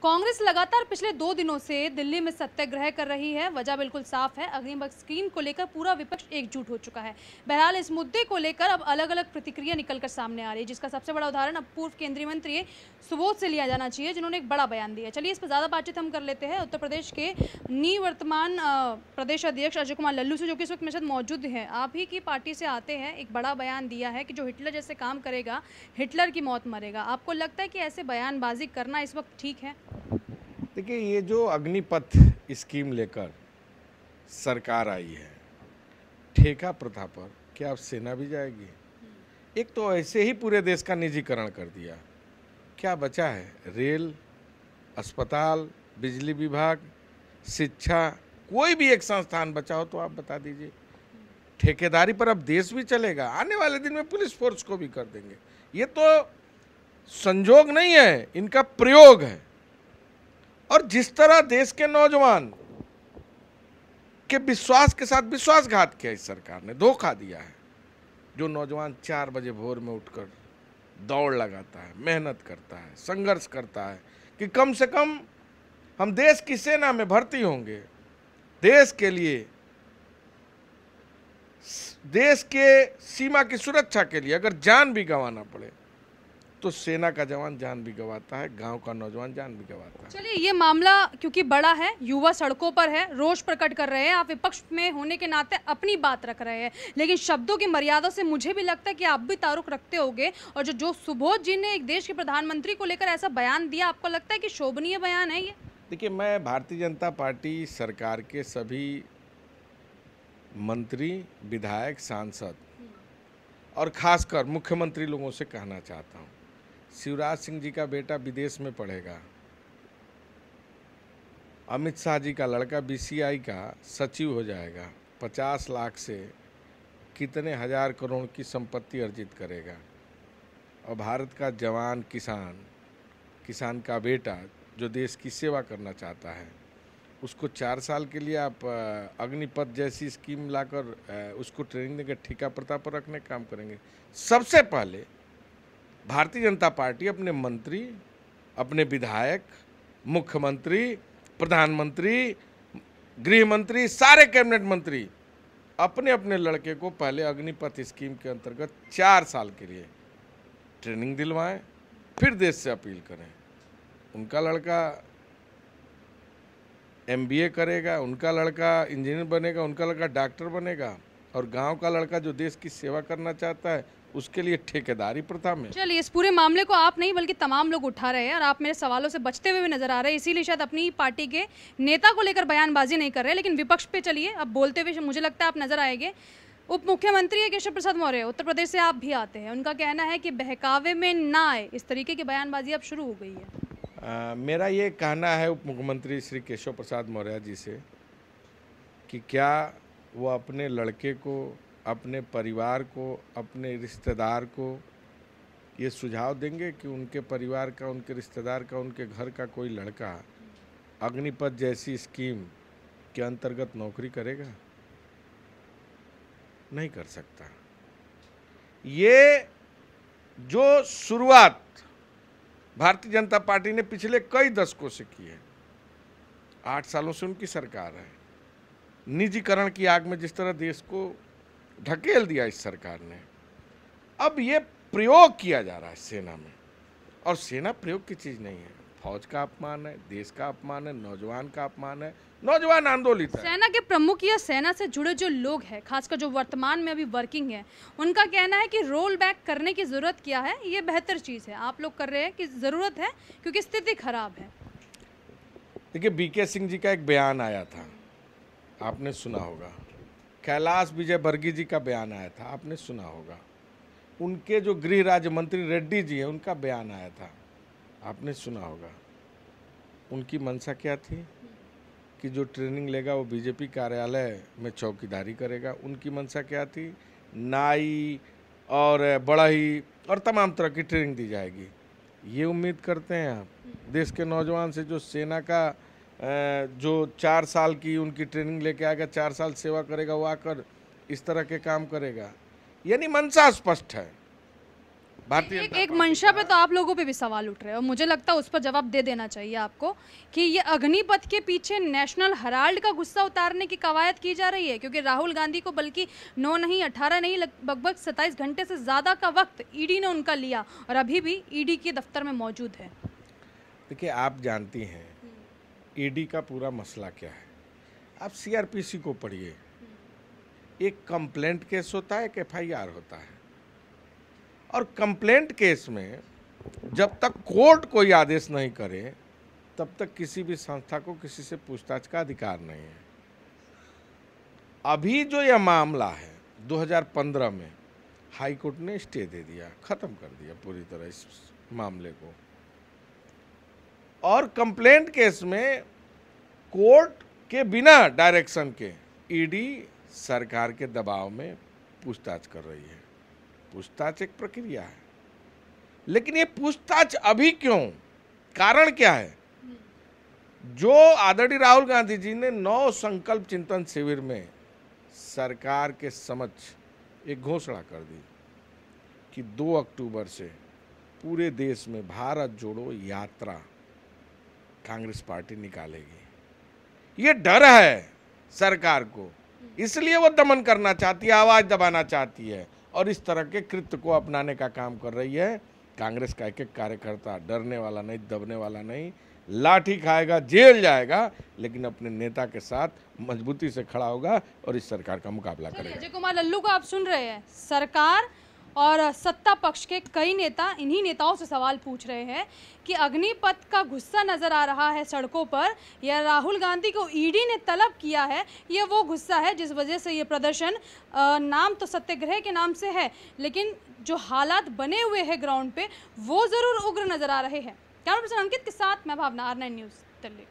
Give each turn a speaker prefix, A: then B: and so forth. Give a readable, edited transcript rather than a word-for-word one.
A: कांग्रेस लगातार पिछले 2 दिनों से दिल्ली में सत्याग्रह कर रही है। वजह बिल्कुल साफ है, अग्निपथ स्कीम को लेकर पूरा विपक्ष एकजुट हो चुका है। बहरहाल इस मुद्दे को लेकर अब अलग अलग प्रतिक्रिया निकलकर सामने आ रही है, जिसका सबसे बड़ा उदाहरण अब पूर्व केंद्रीय मंत्री सुबोध से लिया जाना चाहिए, जिन्होंने एक बड़ा बयान दिया। चलिए इस पर ज्यादा बातचीत हम कर लेते हैं उत्तर प्रदेश के निवर्तमान प्रदेश अध्यक्ष अजय कुमार लल्लू से, जो कि इस वक्त मेरे साथ मौजूद हैं। आप ही की पार्टी से आते हैं, एक बड़ा बयान दिया है कि जो हिटलर जैसे काम करेगा हिटलर की मौत मरेगा। आपको लगता है कि ऐसे बयानबाजी करना इस वक्त ठीक है?
B: देखिए, ये जो अग्निपथ स्कीम लेकर सरकार आई है, ठेका प्रथा पर, क्या अब सेना भी जाएगी? एक तो ऐसे ही पूरे देश का निजीकरण कर दिया, क्या बचा है? रेल, अस्पताल, बिजली विभाग, शिक्षा, कोई भी एक संस्थान बचा हो तो आप बता दीजिए। ठेकेदारी पर अब देश भी चलेगा, आने वाले दिन में पुलिस फोर्स को भी कर देंगे। ये तो संजोग नहीं है, इनका प्रयोग है। और जिस तरह देश के नौजवान के विश्वास के साथ विश्वासघात किया इस सरकार ने, धोखा दिया है। जो नौजवान 4 बजे भोर में उठकर दौड़ लगाता है, मेहनत करता है, संघर्ष करता है कि कम से कम हम देश की सेना में भर्ती होंगे, देश के लिए, देश के सीमा की सुरक्षा के लिए अगर जान भी गंवाना पड़े तो सेना का जवान जान भी गंवाता है, गांव का नौजवान जान भी गंवाता है।
A: चलिए, ये मामला क्योंकि बड़ा है, युवा सड़कों पर है, रोष प्रकट कर रहे हैं, आप विपक्ष में होने के नाते अपनी बात रख रहे हैं, लेकिन शब्दों की मर्यादा से मुझे भी लगता है कि आप भी तारुक रखते होंगे। और जो सुबोध जी ने एक देश के प्रधानमंत्री को लेकर ऐसा बयान दिया, आपको लगता है कि शोभनीय बयान है ये?
B: देखिए, मैं भारतीय जनता पार्टी सरकार के सभी मंत्री, विधायक, सांसद और खासकर मुख्यमंत्री लोगों से कहना चाहता हूँ, शिवराज सिंह जी का बेटा विदेश में पढ़ेगा, अमित शाह जी का लड़का बीसीआई का सचिव हो जाएगा, 50 लाख से कितने हजार करोड़ की संपत्ति अर्जित करेगा, और भारत का जवान किसान का बेटा जो देश की सेवा करना चाहता है, उसको 4 साल के लिए आप अग्निपथ जैसी स्कीम लाकर उसको ट्रेनिंग देकर ठेका प्रथा पर रखने का काम करेंगे। सबसे पहले भारतीय जनता पार्टी अपने मंत्री, अपने विधायक, मुख्यमंत्री, प्रधानमंत्री, गृह मंत्री, सारे कैबिनेट मंत्री अपने अपने लड़के को पहले अग्निपथ स्कीम के अंतर्गत 4 साल के लिए ट्रेनिंग दिलवाएं, फिर देश से अपील करें। उनका लड़का MBA करेगा, उनका लड़का इंजीनियर बनेगा, उनका लड़का डॉक्टर बनेगा, और गांव का लड़का जो देश की सेवा करना चाहता है उसके लिए ठेकेदारी प्रथा में।
A: चलिए, इस पूरे मामले को आप नहीं बल्कि तमाम लोग उठा रहे हैं और आप मेरे सवालों से बचते हुए भी नजर आ रहे हैं, इसीलिए शायद अपनी पार्टी के नेता को लेकर बयानबाजी नहीं कर रहे। लेकिन विपक्ष पे चलिए, अब बोलते हुए मुझे लगता है आप नजर आएंगे। उप मुख्यमंत्री है केशव प्रसाद मौर्य, उत्तर प्रदेश से आप भी आते हैं, उनका कहना है कि बहकावे में ना आए, इस तरीके की बयानबाजी अब शुरू हो गई है।
B: मेरा ये कहना है उप मुख्यमंत्री श्री केशव प्रसाद मौर्य जी से कि क्या वो अपने लड़के को, अपने परिवार को, अपने रिश्तेदार को ये सुझाव देंगे कि उनके परिवार का, उनके रिश्तेदार का, उनके घर का कोई लड़का अग्निपथ जैसी स्कीम के अंतर्गत नौकरी करेगा? नहीं कर सकता। ये जो शुरुआत भारतीय जनता पार्टी ने पिछले कई दशकों से की है, 8 सालों से उनकी सरकार है, निजीकरण की आग में जिस तरह देश को ढकेल दिया इस सरकार ने, अब ये प्रयोग किया जा रहा है सेना में। और सेना प्रयोग की चीज नहीं है, फौज का अपमान है, देश का अपमान है, नौजवान का अपमान है, नौजवान आंदोलित है।
A: सेना के प्रमुख या सेना से जुड़े जो लोग हैं, खासकर जो वर्तमान में अभी वर्किंग है, उनका कहना है कि रोल बैक करने की जरूरत क्या है, ये बेहतर चीज है। आप लोग कर रहे हैं कि जरूरत है क्योंकि स्थिति खराब है।
B: देखिए, BK सिंह जी का एक बयान आया था, आपने सुना होगा। कैलाश विजयवर्गीय जी का बयान आया था, आपने सुना होगा। उनके जो गृह राज्य मंत्री रेड्डी जी हैं, उनका बयान आया था, आपने सुना होगा। उनकी मंशा क्या थी कि जो ट्रेनिंग लेगा वो बीजेपी कार्यालय में चौकीदारी करेगा। उनकी मंशा क्या थी? नाई और बढ़ई और तमाम तरह की ट्रेनिंग दी जाएगी। ये उम्मीद करते हैं आप देश के नौजवान से, जो सेना का जो 4 साल की उनकी ट्रेनिंग लेके आएगा, 4 साल सेवा करेगा, वो आकर इस तरह के काम करेगा? यानी मंशा स्पष्ट है। भारतीय
A: एक मंशा पे तो आप लोगों पे भी सवाल उठ रहे हैं और मुझे लगता है उस पर जवाब दे देना चाहिए आपको कि ये अग्निपथ के पीछे नेशनल हेराल्ड का गुस्सा उतारने की कवायद की जा रही है, क्योंकि राहुल गांधी को बल्कि 9 नहीं 18 नहीं लगभग 27 घंटे से ज़्यादा का वक्त ईडी ने उनका लिया और अभी भी ईडी के दफ्तर में मौजूद है।
B: देखिए, आप जानती हैं ईडी का पूरा मसला क्या है। आप सीआरपीसी को पढ़िए, एक कंप्लेंट केस होता है, एक एफआईआर होता है, और कंप्लेंट केस में जब तक कोर्ट कोई आदेश नहीं करे तब तक किसी भी संस्था को किसी से पूछताछ का अधिकार नहीं है। अभी जो यह मामला है 2015 में हाई कोर्ट ने स्टे दे दिया, खत्म कर दिया पूरी तरह इस मामले को, और कंप्लेंट केस में कोर्ट के बिना डायरेक्शन के ईडी सरकार के दबाव में पूछताछ कर रही है। पूछताछ एक प्रक्रिया है, लेकिन ये पूछताछ अभी क्यों, कारण क्या है? जो आदरणीय राहुल गांधी जी ने 9 संकल्प चिंतन शिविर में सरकार के समक्ष एक घोषणा कर दी कि 2 अक्टूबर से पूरे देश में भारत जोड़ो यात्रा कांग्रेस पार्टी निकालेगी। ये डर है सरकार को, इसलिए वो दमन करना चाहती है, आवाज दबाना चाहती है और इस तरह के कृत्य को अपनाने का काम कर रही है। कांग्रेस का एक एक कार्यकर्ता डरने वाला नहीं, दबने वाला नहीं, लाठी खाएगा, जेल जाएगा, लेकिन अपने नेता के साथ मजबूती से खड़ा होगा और इस सरकार का मुकाबला करेगा।
A: अजय कुमार लल्लू को आप सुन रहे हैं, सरकार और सत्ता पक्ष के कई नेता इन्हीं नेताओं से सवाल पूछ रहे हैं कि अग्निपथ का गुस्सा नजर आ रहा है सड़कों पर, या राहुल गांधी को ईडी ने तलब किया है, ये वो गुस्सा है जिस वजह से ये प्रदर्शन नाम तो सत्याग्रह के नाम से है, लेकिन जो हालात बने हुए हैं ग्राउंड पे वो जरूर उग्र नजर आ रहे हैं। कैमरा पर्सन अंकित के साथ मैं भावना, R9 न्यूज़ दिल्ली।